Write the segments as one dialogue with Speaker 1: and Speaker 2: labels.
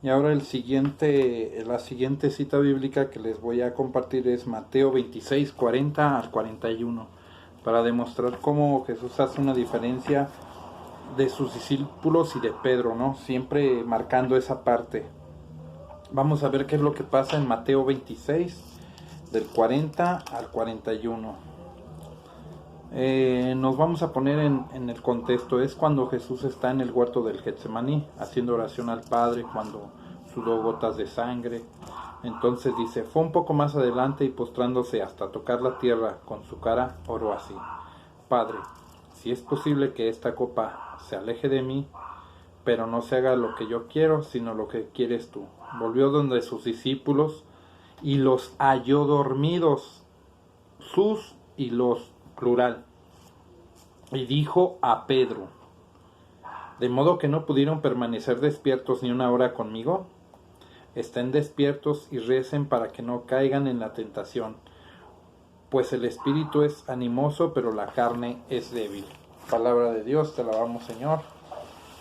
Speaker 1: Y ahora la siguiente cita bíblica que les voy a compartir es Mateo 26, 40 al 41, para demostrar cómo Jesús hace una diferencia de sus discípulos y de Pedro, ¿no? Siempre marcando esa parte. Vamos a ver qué es lo que pasa en Mateo 26, del 40 al 41. Nos vamos a poner en el contexto. Es cuando Jesús está en el huerto del Getsemaní, haciendo oración al Padre, cuando sudó gotas de sangre. Entonces dice, fue un poco más adelante y postrándose hasta tocar la tierra con su cara, oró así: Padre, si es posible que esta copa se aleje de mí, pero no se haga lo que yo quiero, sino lo que quieres tú. Volvió donde sus discípulos y los halló dormidos, sus y los, plural, y dijo a Pedro, ¿de modo que no pudieron permanecer despiertos ni una hora conmigo? Estén despiertos y recen para que no caigan en la tentación, pues el espíritu es animoso, pero la carne es débil. Palabra de Dios, te alabamos, Señor.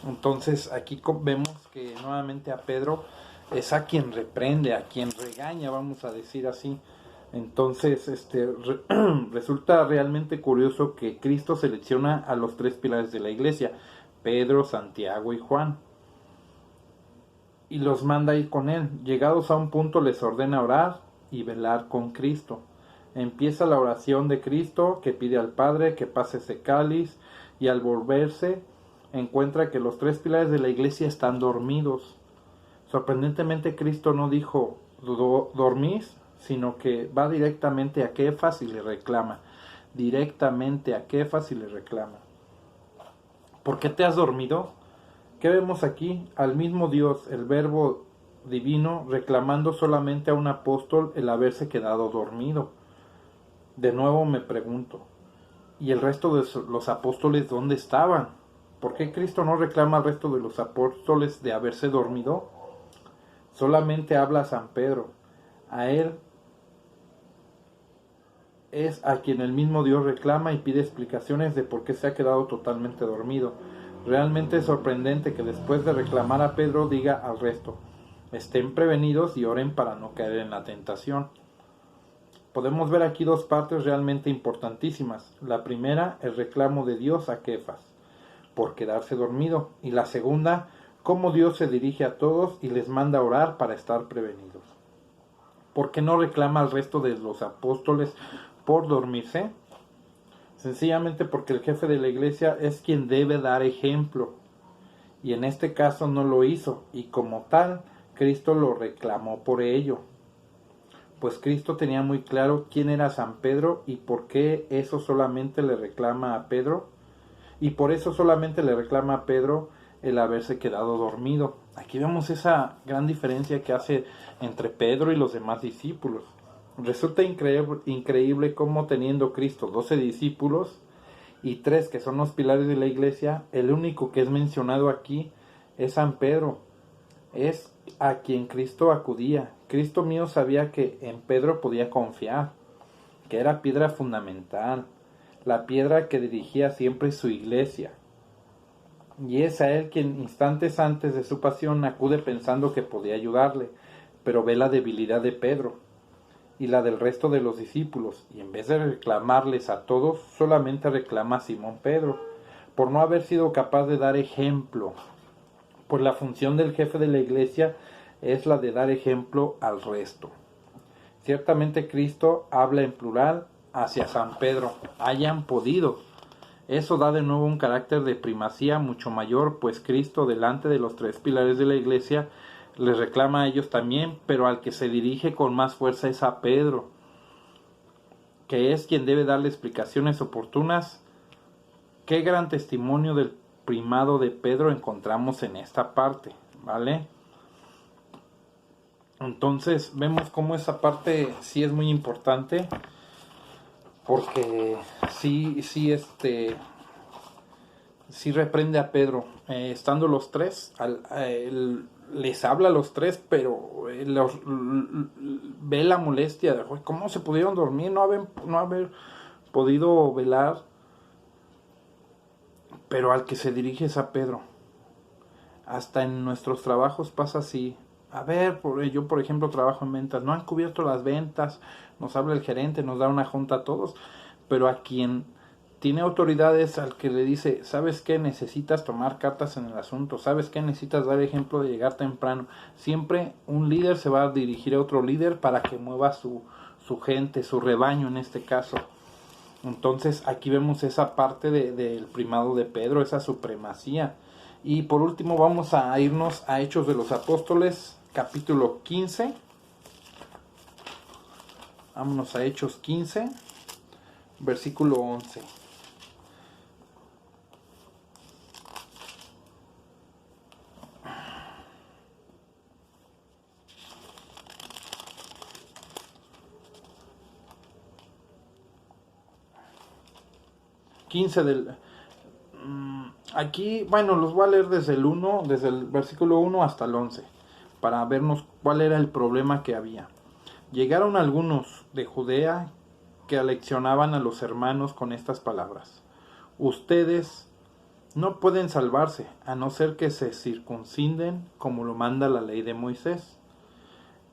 Speaker 1: Entonces aquí vemos que nuevamente a Pedro es a quien reprende, a quien regaña, vamos a decir así. Entonces resulta realmente curioso que Cristo selecciona a los tres pilares de la iglesia, Pedro, Santiago y Juan, y los manda ir con él. Llegados a un punto les ordena orar y velar con Cristo. Empieza la oración de Cristo, que pide al Padre que pase ese cáliz, y al volverse encuentra que los tres pilares de la iglesia están dormidos. Sorprendentemente, Cristo no dijo dormís, sino que va directamente a Kefas y le reclama. Directamente a Kefas y le reclama. ¿Por qué te has dormido? ¿Qué vemos aquí? Al mismo Dios, el Verbo divino, reclamando solamente a un apóstol el haberse quedado dormido. De nuevo me pregunto, ¿y el resto de los apóstoles dónde estaban? ¿Por qué Cristo no reclama al resto de los apóstoles de haberse dormido? Solamente habla a San Pedro. A él es a quien el mismo Dios reclama y pide explicaciones de por qué se ha quedado totalmente dormido. Realmente es sorprendente que después de reclamar a Pedro diga al resto, estén prevenidos y oren para no caer en la tentación. Podemos ver aquí dos partes realmente importantísimas. La primera, el reclamo de Dios a Kefas por quedarse dormido, y la segunda, cómo Dios se dirige a todos y les manda a orar para estar prevenidos. ¿Por qué no reclama al resto de los apóstoles por dormirse? Sencillamente porque el jefe de la iglesia es quien debe dar ejemplo, y en este caso no lo hizo, y como tal, Cristo lo reclamó por ello. Pues Cristo tenía muy claro quién era San Pedro y por qué eso solamente le reclama a Pedro, y por eso solamente le reclama a Pedro el haberse quedado dormido. Aquí vemos esa gran diferencia que hace entre Pedro y los demás discípulos. Resulta increíble cómo teniendo Cristo 12 discípulos y 3 que son los pilares de la iglesia, el único que es mencionado aquí es San Pedro. Es a quien Cristo acudía. Cristo mío sabía que en Pedro podía confiar, que era piedra fundamental, la piedra que dirigía siempre su iglesia. Y es a él quien instantes antes de su pasión acude pensando que podía ayudarle, pero ve la debilidad de Pedro y la del resto de los discípulos, y en vez de reclamarles a todos, solamente reclama a Simón Pedro, por no haber sido capaz de dar ejemplo, pues la función del jefe de la iglesia es la de dar ejemplo al resto. Ciertamente Cristo habla en plural hacia San Pedro, hayan podido. Eso da de nuevo un carácter de primacía mucho mayor, pues Cristo, delante de los tres pilares de la iglesia, les reclama a ellos también, pero al que se dirige con más fuerza es a Pedro, que es quien debe darle explicaciones oportunas. Qué gran testimonio del primado de Pedro encontramos en esta parte, ¿vale? Entonces vemos cómo esa parte sí es muy importante, porque sí reprende a Pedro, estando los tres, les habla a los tres, pero ve la molestia de cómo se pudieron dormir, no haber podido velar, pero al que se dirige es a Pedro, Hasta en nuestros trabajos pasa así. A ver, yo por ejemplo trabajo en ventas, no han cubierto las ventas, nos habla el gerente, nos da una junta a todos, pero a quien tiene autoridades, al que le dice, ¿sabes qué? Necesitas tomar cartas en el asunto, ¿sabes qué? Necesitas dar ejemplo de llegar temprano. Siempre un líder se va a dirigir a otro líder para que mueva su gente, su rebaño en este caso. Entonces aquí vemos esa parte del primado de Pedro, esa supremacía. Y por último vamos a irnos a Hechos de los Apóstoles, capítulo 15. Vámonos a Hechos 15, versículo 11. Aquí, bueno, los voy a leer desde el versículo 1 hasta el 11, para vernos cuál era el problema que había. Llegaron algunos de Judea que aleccionaban a los hermanos con estas palabras: ustedes no pueden salvarse a no ser que se circunciden como lo manda la ley de Moisés.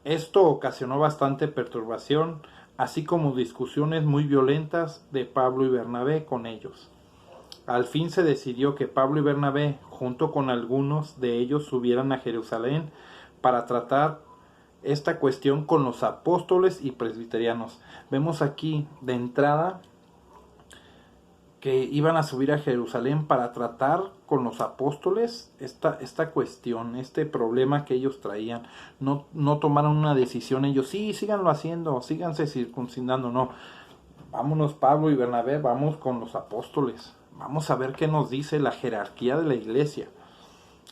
Speaker 1: Esto ocasionó bastante perturbación, así como discusiones muy violentas de Pablo y Bernabé con ellos. Al fin se decidió que Pablo y Bernabé, junto con algunos de ellos, subieran a Jerusalén para tratar esta cuestión con los apóstoles y presbiterianos. Vemos aquí de entrada que iban a subir a Jerusalén para tratar con los apóstoles esta cuestión, este problema que ellos traían. No tomaron una decisión ellos, sí, síganlo haciendo, síganse circuncidando, no. Vámonos Pablo y Bernabé, vamos con los apóstoles. Vamos a ver qué nos dice la jerarquía de la iglesia.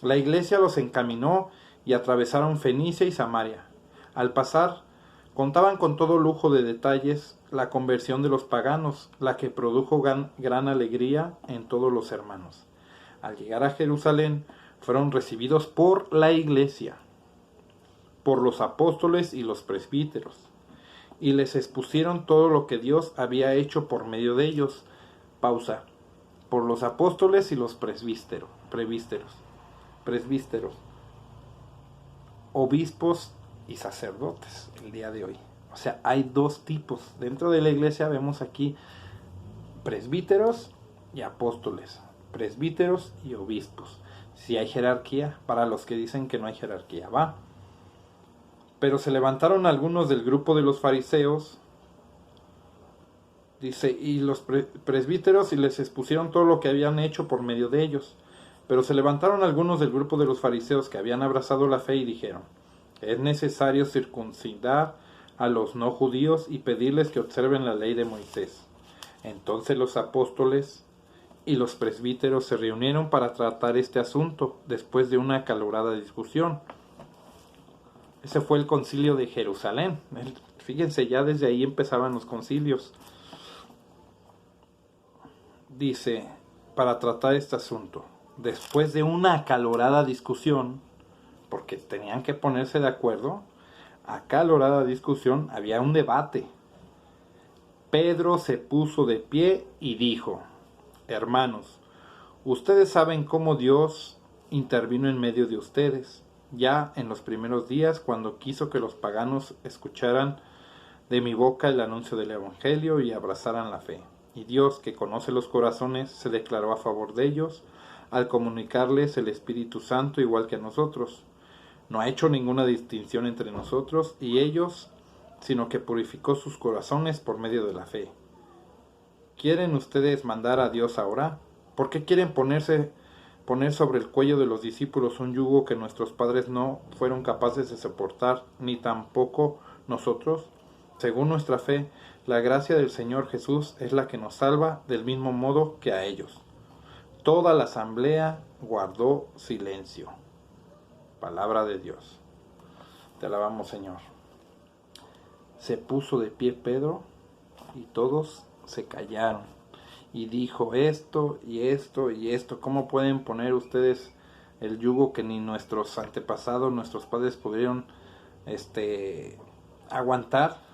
Speaker 1: La iglesia los encaminó y atravesaron Fenicia y Samaria. Al pasar, contaban con todo lujo de detalles la conversión de los paganos, la que produjo gran alegría en todos los hermanos. Al llegar a Jerusalén, fueron recibidos por la iglesia, por los apóstoles y los presbíteros, y les expusieron todo lo que Dios había hecho por medio de ellos. Pausa. Por los apóstoles y los presbíteros, obispos y sacerdotes el día de hoy. O sea, hay dos tipos. Dentro de la iglesia vemos aquí presbíteros y apóstoles, presbíteros y obispos. Si hay jerarquía, para los que dicen que no hay jerarquía, va. Pero se levantaron algunos del grupo de los fariseos, dice, y los presbíteros, y les expusieron todo lo que habían hecho por medio de ellos. Pero se levantaron algunos del grupo de los fariseos que habían abrazado la fe y dijeron: es necesario circuncidar a los no judíos y pedirles que observen la ley de Moisés. Entonces los apóstoles y los presbíteros se reunieron para tratar este asunto después de una acalorada discusión. Ese fue el concilio de Jerusalén. Fíjense, ya desde ahí empezaban los concilios. Dice, para tratar este asunto, después de una acalorada discusión, porque tenían que ponerse de acuerdo, acalorada discusión, había un debate. Pedro se puso de pie y dijo: hermanos, ustedes saben cómo Dios intervino en medio de ustedes, ya en los primeros días, cuando quiso que los paganos escucharan de mi boca el anuncio del Evangelio y abrazaran la fe. Y Dios, que conoce los corazones, se declaró a favor de ellos, al comunicarles el Espíritu Santo igual que a nosotros. No ha hecho ninguna distinción entre nosotros y ellos, sino que purificó sus corazones por medio de la fe. ¿Quieren ustedes mandar a Dios ahora? ¿Por qué quieren poner sobre el cuello de los discípulos un yugo que nuestros padres no fueron capaces de soportar, ni tampoco nosotros? Según nuestra fe, la gracia del Señor Jesús es la que nos salva, del mismo modo que a ellos. Toda la asamblea guardó silencio. Palabra de Dios. Te alabamos, Señor. Se puso de pie Pedro y todos se callaron. Y dijo esto y esto y esto. ¿Cómo pueden poner ustedes el yugo que ni nuestros antepasados, nuestros padres pudieron aguantar?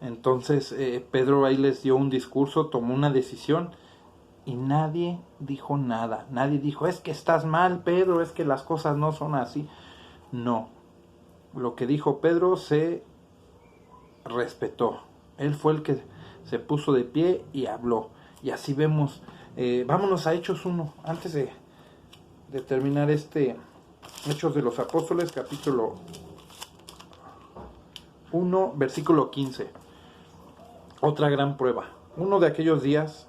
Speaker 1: Entonces Pedro ahí les dio un discurso, tomó una decisión y nadie dijo nada. Nadie dijo, es que estás mal, Pedro, es que las cosas no son así. No. Lo que dijo Pedro se respetó. Él fue el que se puso de pie y habló. Y así vemos. Vámonos a Hechos 1. Antes de terminar Hechos de los Apóstoles, capítulo 1, versículo 15. Otra gran prueba. Uno de aquellos días,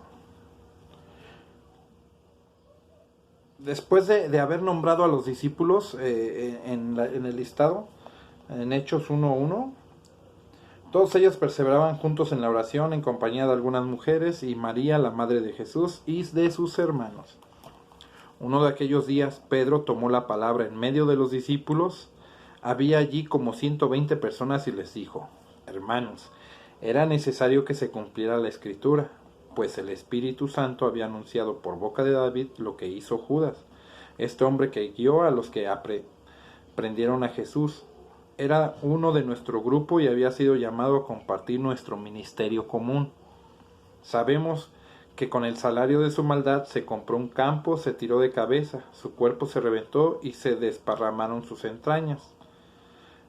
Speaker 1: después de haber nombrado a los discípulos en el listado, en Hechos 1:1, todos ellos perseveraban juntos en la oración en compañía de algunas mujeres y María, la madre de Jesús, y de sus hermanos. Uno de aquellos días, Pedro tomó la palabra en medio de los discípulos. Había allí como 120 personas y les dijo: Hermanos, era necesario que se cumpliera la Escritura, pues el Espíritu Santo había anunciado por boca de David lo que hizo Judas, este hombre que guió a los que prendieron a Jesús. Era uno de nuestro grupo y había sido llamado a compartir nuestro ministerio común. Sabemos que con el salario de su maldad se compró un campo, se tiró de cabeza, su cuerpo se reventó y se desparramaron sus entrañas.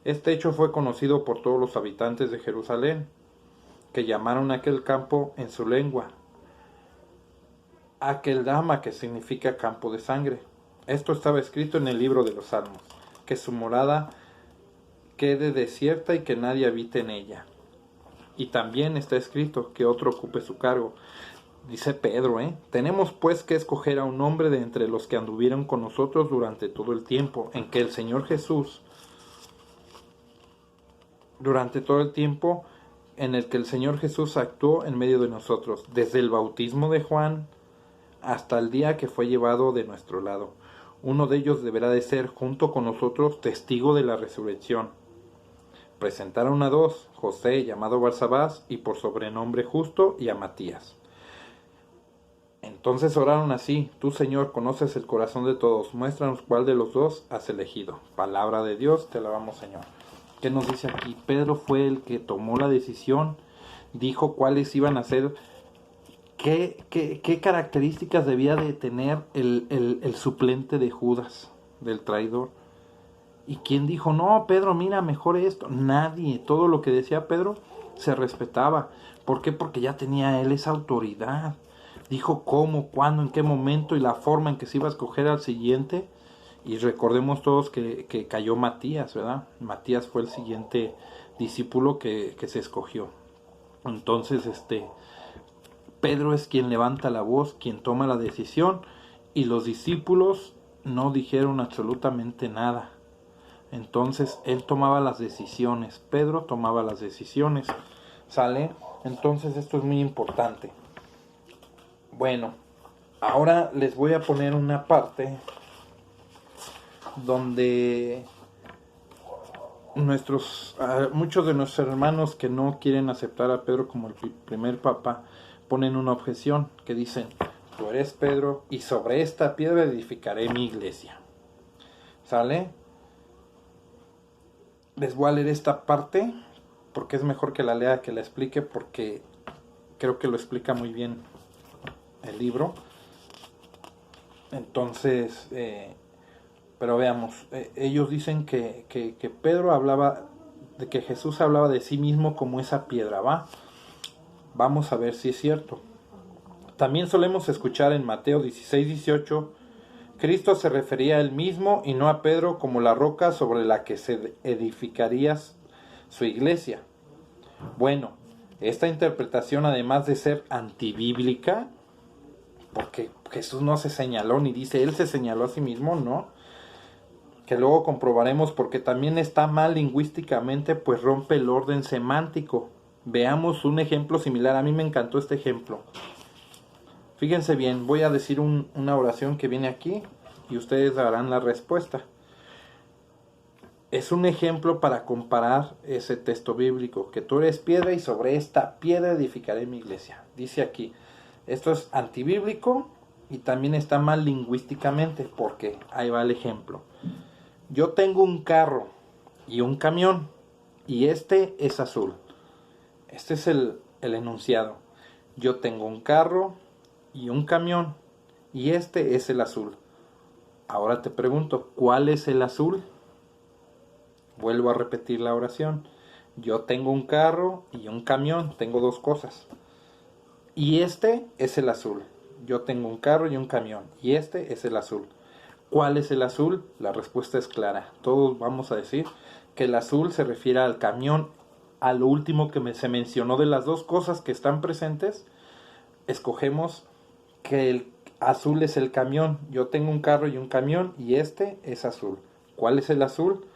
Speaker 1: Este hecho fue conocido por todos los habitantes de Jerusalén, que llamaron a aquel campo en su lengua Akeldama, que significa campo de sangre. Esto estaba escrito en el libro de los Salmos, que su morada quede desierta y que nadie habite en ella. Y también está escrito que otro ocupe su cargo. Dice Pedro, tenemos pues que escoger a un hombre de entre los que anduvieron con nosotros durante todo el tiempo en que el Señor Jesús, durante todo el tiempo en el que el Señor Jesús actuó en medio de nosotros, desde el bautismo de Juan hasta el día que fue llevado de nuestro lado. Uno de ellos deberá de ser, junto con nosotros, testigo de la resurrección. Presentaron a dos, José, llamado Barsabás, y por sobrenombre Justo, y a Matías. Entonces oraron así: Tú, Señor, conoces el corazón de todos, muéstranos cuál de los dos has elegido. Palabra de Dios, te alabamos, Señor. ¿Qué nos dice aquí? Pedro fue el que tomó la decisión, dijo cuáles iban a ser, qué características debía de tener el suplente de Judas, del traidor. ¿Y quién dijo, no, Pedro, mira, mejor esto? Nadie. Todo lo que decía Pedro se respetaba. ¿Por qué? Porque ya tenía él esa autoridad. Dijo cómo, cuándo, en qué momento y la forma en que se iba a escoger al siguiente. Y recordemos todos que cayó Matías, ¿verdad? Matías fue el siguiente discípulo que se escogió. Entonces, Pedro es quien levanta la voz, quien toma la decisión, y los discípulos no dijeron absolutamente nada. Entonces él tomaba las decisiones, Pedro tomaba las decisiones, ¿sale? Entonces esto es muy importante. Bueno, ahora les voy a poner una parte donde muchos de nuestros hermanos que no quieren aceptar a Pedro como el primer papa ponen una objeción que dicen: tú eres Pedro y sobre esta piedra edificaré mi iglesia. ¿Sale? Les voy a leer esta parte porque es mejor que la lea que la explique, porque creo que lo explica muy bien el libro. Entonces, pero veamos, ellos dicen que Pedro hablaba, de que Jesús hablaba de sí mismo como esa piedra, ¿va? Vamos a ver si es cierto. También solemos escuchar en Mateo 16:18, Cristo se refería a él mismo y no a Pedro como la roca sobre la que se edificaría su iglesia. Bueno, esta interpretación, además de ser antibíblica, porque Jesús no se señaló ni dice él se señaló a sí mismo, no, que luego comprobaremos porque también está mal lingüísticamente, pues rompe el orden semántico. Veamos un ejemplo similar. A mí me encantó este ejemplo. Fíjense bien, voy a decir una oración que viene aquí y ustedes darán la respuesta. Es un ejemplo para comparar ese texto bíblico, que tú eres piedra y sobre esta piedra edificaré mi iglesia. Dice aquí, esto es antibíblico y también está mal lingüísticamente, porque ahí va el ejemplo. Yo tengo un carro y un camión y este es azul. Este es el enunciado. Yo tengo un carro y un camión, y este es el azul. Ahora te pregunto, ¿cuál es el azul? Vuelvo a repetir la oración. Yo tengo un carro y un camión, tengo dos cosas. Y este es el azul. Yo tengo un carro y un camión, y este es el azul. ¿Cuál es el azul? La respuesta es clara. Todos vamos a decir que el azul se refiere al camión. A lo último que se mencionó de las dos cosas que están presentes, escogemos que el azul es el camión. Yo tengo un carro y un camión, y este es azul. ¿Cuál es el azul?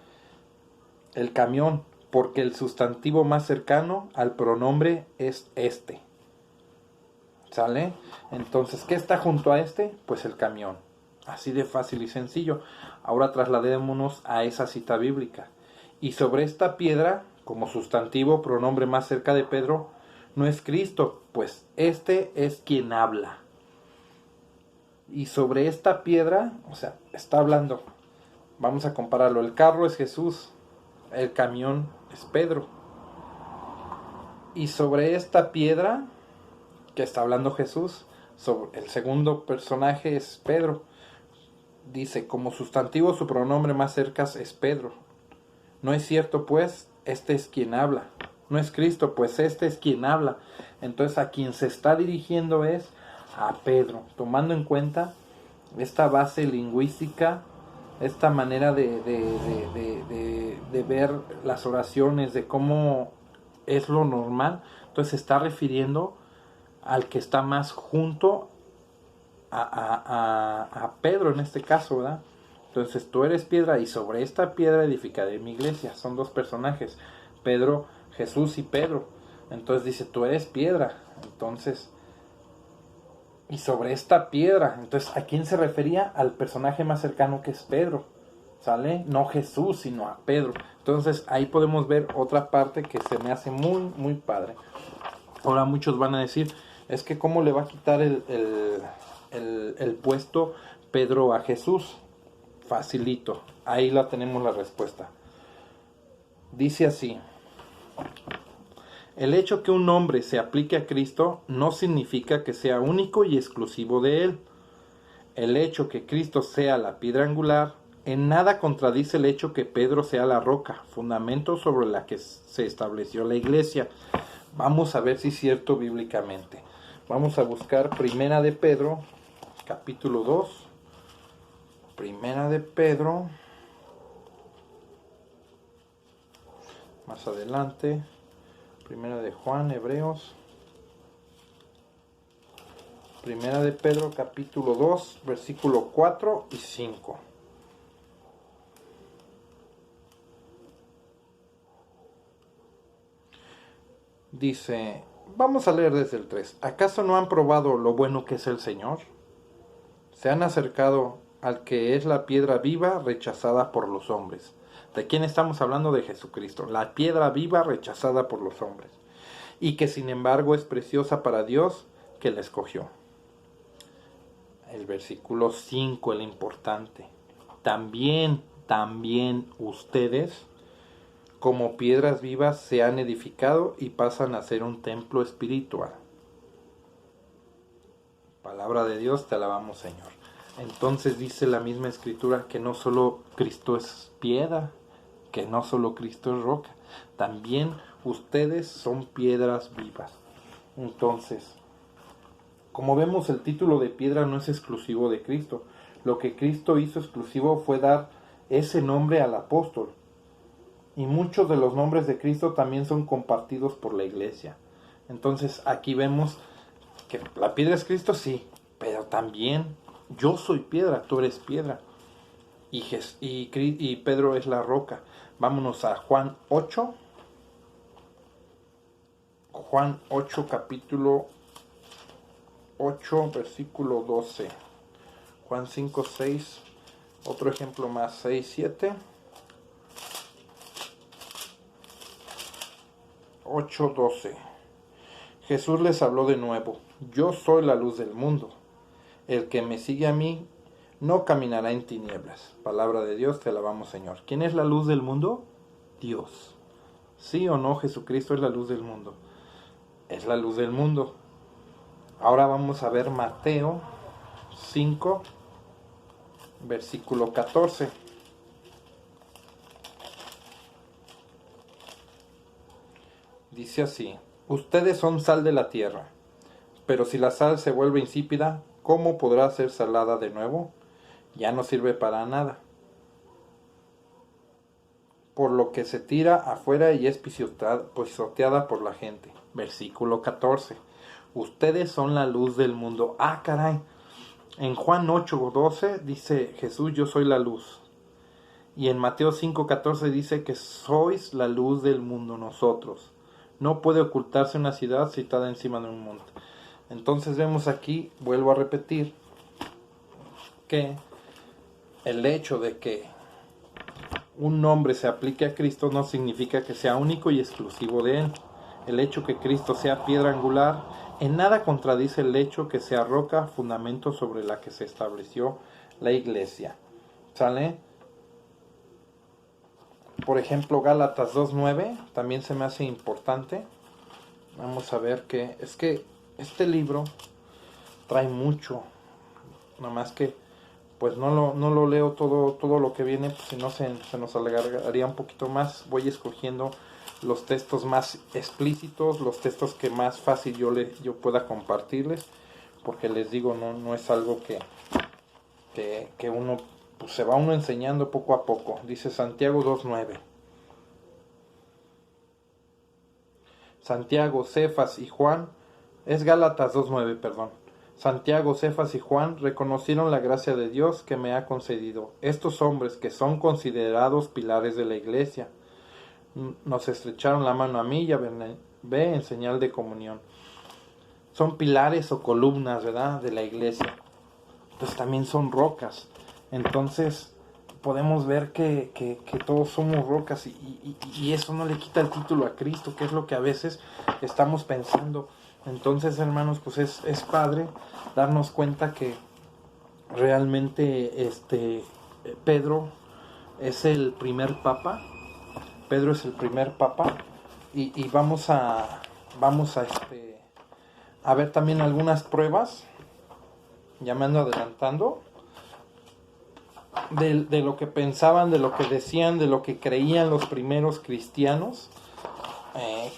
Speaker 1: El camión, porque el sustantivo más cercano al pronombre es este. ¿Sale? Entonces, ¿qué está junto a este? Pues el camión. Así de fácil y sencillo. Ahora trasladémonos a esa cita bíblica. Y sobre esta piedra, como sustantivo pronombre más cerca de Pedro, no es Cristo, pues este es quien habla. Y sobre esta piedra, o sea, está hablando. Vamos a compararlo. El carro es Jesús, el camión es Pedro. Y sobre esta piedra que está hablando Jesús, sobre el segundo personaje es Pedro. Dice, como sustantivo su pronombre más cerca es Pedro. No es cierto, pues, este es quien habla. No es Cristo, pues este es quien habla. Entonces a quien se está dirigiendo es a Pedro, tomando en cuenta esta base lingüística, esta manera de ver las oraciones, de cómo es lo normal. Entonces se está refiriendo al que está más junto a Pedro en este caso, ¿verdad? Entonces tú eres piedra y sobre esta piedra edificaré mi iglesia. Son dos personajes, Pedro, Jesús y Pedro. Entonces dice, tú eres piedra. Entonces, y sobre esta piedra, entonces, ¿a quién se refería? Al personaje más cercano que es Pedro, ¿sale? No Jesús, sino a Pedro. Entonces ahí podemos ver otra parte que se me hace muy, muy padre. Ahora muchos van a decir, es que ¿cómo le va a quitar el puesto Pedro a Jesús? Facilito, ahí la tenemos la respuesta. Dice así: el hecho que un nombre se aplique a Cristo no significa que sea único y exclusivo de Él. El hecho que Cristo sea la piedra angular en nada contradice el hecho que Pedro sea la roca, fundamento sobre la que se estableció la iglesia. Vamos a ver si es cierto bíblicamente. Vamos a buscar Primera de Pedro, capítulo 2. Primera de Pedro, más adelante, Primera de Juan, Hebreos, Primera de Pedro, capítulo 2, versículo 4 y 5. Dice, vamos a leer desde el 3. ¿Acaso no han probado lo bueno que es el Señor? Se han acercado al que es la piedra viva rechazada por los hombres. ¿De quién estamos hablando? De Jesucristo, la piedra viva rechazada por los hombres, y que sin embargo es preciosa para Dios, que la escogió. El versículo 5, el importante. También ustedes, como piedras vivas, se han edificado y pasan a ser un templo espiritual. Palabra de Dios, te alabamos, Señor. Entonces dice la misma escritura que no solo Cristo es piedra, que no solo Cristo es roca, también ustedes son piedras vivas. Entonces, como vemos, el título de piedra no es exclusivo de Cristo. Lo que Cristo hizo exclusivo fue dar ese nombre al apóstol. Y muchos de los nombres de Cristo también son compartidos por la iglesia. Entonces aquí vemos que la piedra es Cristo, sí, pero también yo soy piedra, tú eres piedra. Y Pedro es la roca. Vámonos a Juan 8. Juan 8, capítulo 8, versículo 12. Juan 5, 6. Otro ejemplo más, 6, 7. 8, 12. Jesús les habló de nuevo. Yo soy la luz del mundo. El que me sigue a mí no caminará en tinieblas. Palabra de Dios, te alabamos, Señor. ¿Quién es la luz del mundo? Dios. ¿Sí o no? Jesucristo es la luz del mundo. Es la luz del mundo. Ahora vamos a ver Mateo 5, versículo 14. Dice así: ustedes son sal de la tierra, pero si la sal se vuelve insípida, ¿cómo podrá ser salada de nuevo? Ya no sirve para nada, por lo que se tira afuera y es pisoteada por la gente. Versículo 14. Ustedes son la luz del mundo. Ah, caray. En Juan 8:12 dice Jesús: yo soy la luz. Y en Mateo 5:14 dice que sois la luz del mundo nosotros. No puede ocultarse una ciudad situada encima de un monte. Entonces vemos aquí, vuelvo a repetir, que el hecho de que un nombre se aplique a Cristo no significa que sea único y exclusivo de Él. El hecho que Cristo sea piedra angular en nada contradice el hecho que sea roca, fundamento sobre la que se estableció la iglesia. ¿Sale? Por ejemplo, Gálatas 2:9 también se me hace importante. Vamos a ver que es que este libro trae mucho, nada más que pues no lo leo todo lo que viene, pues si no se nos alargaría un poquito más. Voy escogiendo los textos más explícitos, los textos que más fácil yo pueda compartirles, porque les digo, no es algo que uno pues se va uno enseñando poco a poco. Dice Santiago 2:9. Santiago, Cefas y Juan, es Gálatas 2:9, perdón. Santiago, Cefas y Juan reconocieron la gracia de Dios que me ha concedido. Estos hombres, que son considerados pilares de la iglesia, nos estrecharon la mano a mí y a Bernabé en señal de comunión. Son pilares o columnas, ¿verdad?, de la iglesia. Pues también son rocas. Entonces podemos ver que todos somos rocas y eso no le quita el título a Cristo, que es lo que a veces estamos pensando. Entonces, hermanos, pues es padre darnos cuenta que realmente Pedro es el primer papa. Pedro es el primer papa y vamos a ver también algunas pruebas, ya me ando adelantando, de lo que pensaban, de lo que decían, de lo que creían los primeros cristianos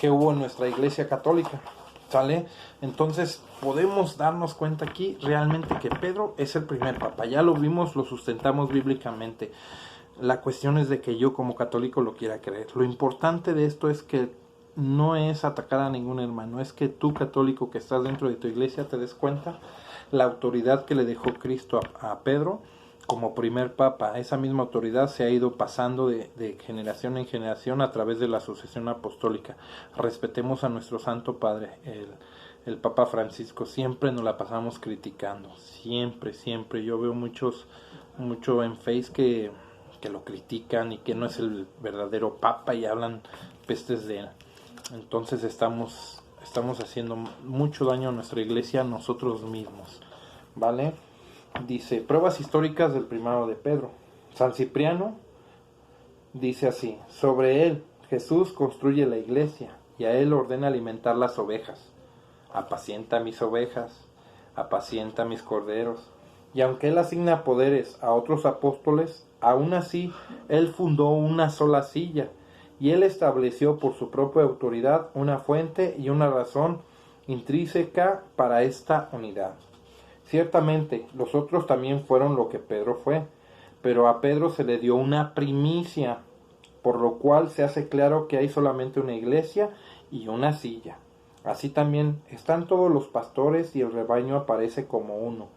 Speaker 1: que hubo en nuestra iglesia católica. ¿Sale? Entonces podemos darnos cuenta aquí realmente que Pedro es el primer papa. Ya lo vimos, lo sustentamos bíblicamente. La cuestión es de que yo como católico lo quiera creer. Lo importante de esto es que no es atacar a ningún hermano, es que tú, católico que estás dentro de tu iglesia, te des cuenta la autoridad que le dejó Cristo a Pedro como primer papa. Esa misma autoridad se ha ido pasando de generación en generación a través de la sucesión apostólica. Respetemos a nuestro Santo Padre, el Papa Francisco. Siempre nos la pasamos criticando, siempre. Yo veo mucho en Face que lo critican y que no es el verdadero papa y hablan pestes de él. Entonces estamos haciendo mucho daño a nuestra iglesia, a nosotros mismos, ¿vale? Dice, pruebas históricas del primado de Pedro. San Cipriano dice así: sobre él Jesús construye la iglesia y a él ordena alimentar las ovejas. Apacienta mis ovejas, apacienta mis corderos. Y aunque él asigna poderes a otros apóstoles, aún así él fundó una sola silla y él estableció por su propia autoridad una fuente y una razón intrínseca para esta unidad. Ciertamente, los otros también fueron lo que Pedro fue, pero a Pedro se le dio una primicia, por lo cual se hace claro que hay solamente una iglesia y una silla. Así también están todos los pastores y el rebaño aparece como uno,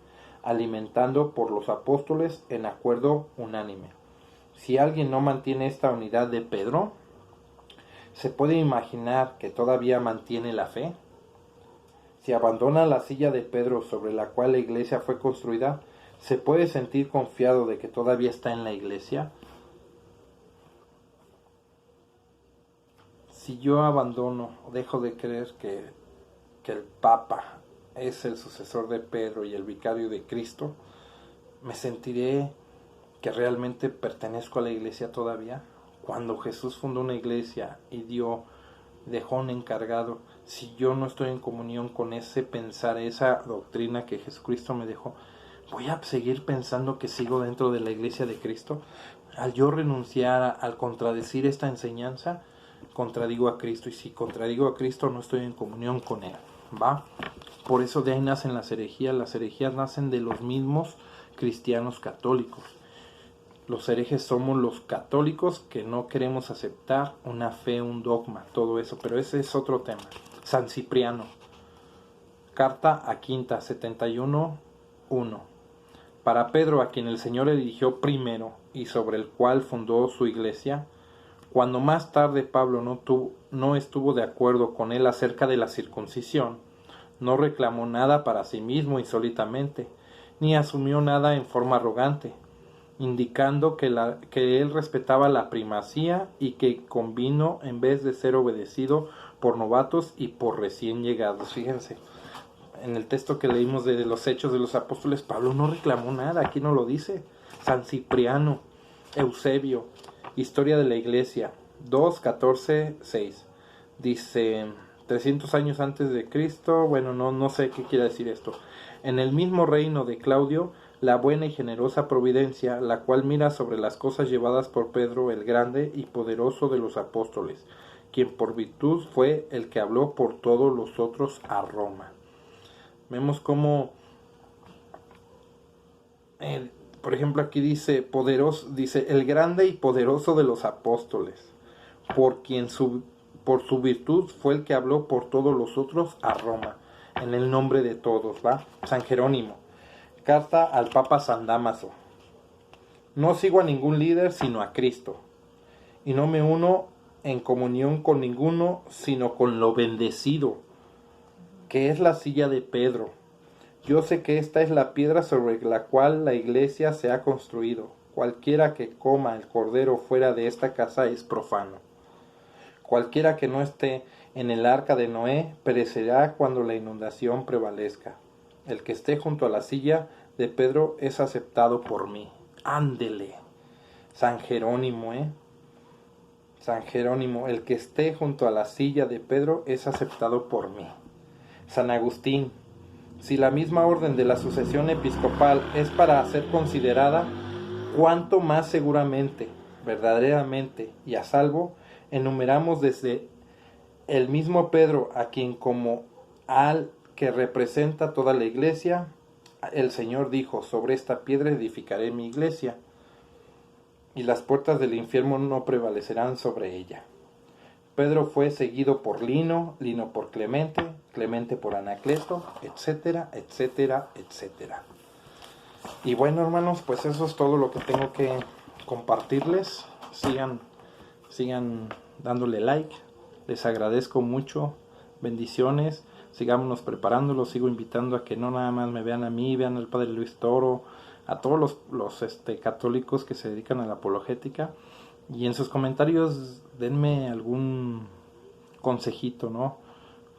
Speaker 1: alimentando por los apóstoles en acuerdo unánime. Si alguien no mantiene esta unidad de Pedro, ¿se puede imaginar que todavía mantiene la fe? Si abandona la silla de Pedro sobre la cual la iglesia fue construida, ¿se puede sentir confiado de que todavía está en la iglesia? Si yo abandono o dejo de creer que el Papa es el sucesor de Pedro y el vicario de Cristo, ¿me sentiré que realmente pertenezco a la iglesia todavía? Cuando Jesús fundó una iglesia y dio dejó un encargado. Si yo no estoy en comunión con ese pensar, esa doctrina que Jesucristo me dejó, ¿voy a seguir pensando que sigo dentro de la iglesia de Cristo? Al yo renunciar, al contradecir esta enseñanza, contradigo a Cristo, y si contradigo a Cristo no estoy en comunión con Él, ¿va? Por eso de ahí nacen las herejías nacen de los mismos cristianos católicos. Los herejes somos los católicos que no queremos aceptar una fe, un dogma, todo eso, pero ese es otro tema. San Cipriano, carta a Quinta, 71:1. Para Pedro, a quien el Señor eligió primero y sobre el cual fundó su iglesia, cuando más tarde Pablo no estuvo de acuerdo con él acerca de la circuncisión, no reclamó nada para sí mismo insólitamente, ni asumió nada en forma arrogante, indicando que él respetaba la primacía y que convino en vez de ser obedecido por novatos y por recién llegados. Fíjense, en el texto que leímos de los Hechos de los Apóstoles, Pablo no reclamó nada, aquí no lo dice. San Cipriano, Eusebio, Historia de la Iglesia, 2:14-6, dice 300 años antes de Cristo, bueno, no sé qué quiere decir esto. En el mismo reino de Claudio, la buena y generosa providencia, la cual mira sobre las cosas llevadas por Pedro el grande y poderoso de los apóstoles, quien por virtud fue el que habló por todos los otros a Roma. Vemos cómo, por ejemplo, aquí dice poderoso, dice el grande y poderoso de los apóstoles, por su virtud fue el que habló por todos los otros a Roma, en el nombre de todos, ¿va? San Jerónimo, carta al Papa San Dámaso. No sigo a ningún líder sino a Cristo, y no me uno en comunión con ninguno sino con lo bendecido, que es la silla de Pedro. Yo sé que esta es la piedra sobre la cual la iglesia se ha construido. Cualquiera que coma el cordero fuera de esta casa es profano. Cualquiera que no esté en el arca de Noé perecerá cuando la inundación prevalezca. El que esté junto a la silla de Pedro es aceptado por mí. Ándele. San Jerónimo, San Jerónimo, el que esté junto a la silla de Pedro es aceptado por mí. San Agustín, si la misma orden de la sucesión episcopal es para ser considerada, cuánto más seguramente, verdaderamente y a salvo, enumeramos desde el mismo Pedro, a quien como al que representa toda la iglesia, el Señor dijo, sobre esta piedra edificaré mi iglesia, y las puertas del infierno no prevalecerán sobre ella. Pedro fue seguido por Lino, Lino por Clemente, Clemente por Anacleto, etcétera, etcétera, etcétera. Y bueno, hermanos, pues eso es todo lo que tengo que compartirles. Sigan dándole like. Les agradezco mucho. Bendiciones. Sigámonos preparando. Los sigo invitando a que no nada más me vean a mí, vean al Padre Luis Toro, a todos los católicos que se dedican a la apologética. Y en sus comentarios denme algún consejito, ¿no?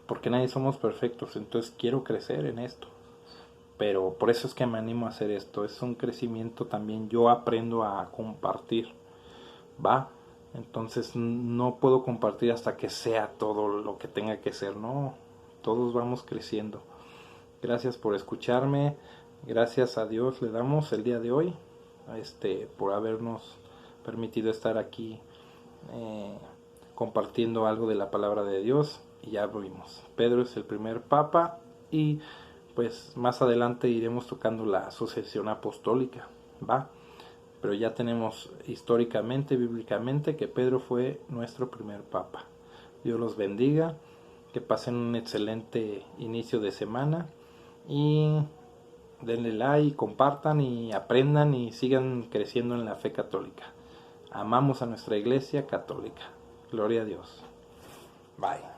Speaker 1: Porque nadie somos perfectos, entonces quiero crecer en esto. Pero por eso es que me animo a hacer esto. Es un crecimiento también. Yo aprendo a compartir, ¿va? Entonces no puedo compartir hasta que sea todo lo que tenga que ser, ¿no? Todos vamos creciendo. Gracias por escucharme. Gracias a Dios le damos el día de hoy, por habernos permitido estar aquí compartiendo algo de la palabra de Dios. Y ya vimos, Pedro es el primer papa, y pues más adelante iremos tocando la sucesión apostólica, ¿va? Pero ya tenemos históricamente, bíblicamente, que Pedro fue nuestro primer papa. Dios los bendiga, que pasen un excelente inicio de semana, y denle like, compartan y aprendan y sigan creciendo en la fe católica. Amamos a nuestra iglesia católica. Gloria a Dios. Bye.